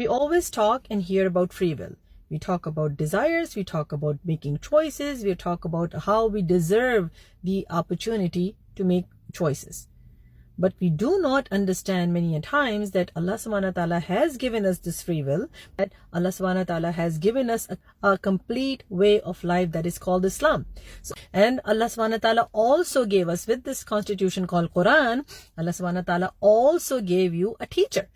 We always talk and hear about free will. We talk about desires, we talk about making choices, we talk about how we deserve the opportunity to make choices. But we do not understand many times that Allah subhanahu wa ta'ala has given us this free will, that Allah subhanahu wa ta'ala has given us a complete way of life that is called Islam. And Allah subhanahu wa ta'ala also gave us, with this constitution called Quran, Allah subhanahu wa ta'ala also gave you a teacher.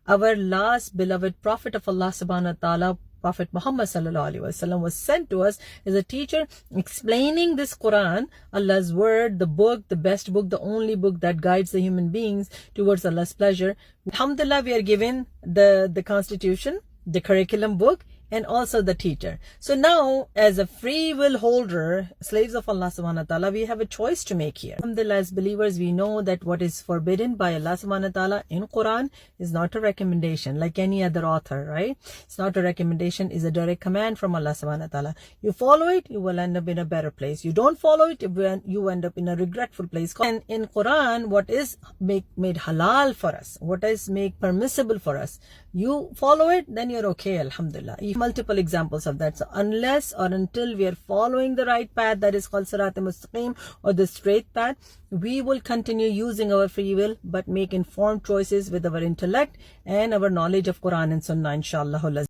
Our last beloved Prophet of Allah subhanahu wa ta'ala, Prophet Muhammad sallallahu alaihi wasallam, was sent to us as a teacher, explaining this Quran, Allah's word, the book, the best book, the only book that guides the human beings towards Allah's pleasure. Alhamdulillah, we are given the constitution, the curriculum book, and also the teacher. So now, as a free will holder, slaves of Allah subhanahu wa ta'ala, we have a choice to make here. Alhamdulillah, as believers, we know that what is forbidden by Allah subhanahu wa ta'ala in Quran is not a recommendation like any other author, right? It's not a recommendation, it's a direct command from Allah subhanahu wa ta'ala. You follow it, you will end up in a better place. You don't follow it, you end up in a regretful place. And in Quran, what is made halal for us, what is made permissible for us, you follow it, then you're okay, alhamdulillah. Multiple examples of that. So unless or until we are following the right path, that is called Sirat al-Mustaqim, or the straight path, we will continue using our free will, but make informed choices with our intellect and our knowledge of Quran and Sunnah, inshallah.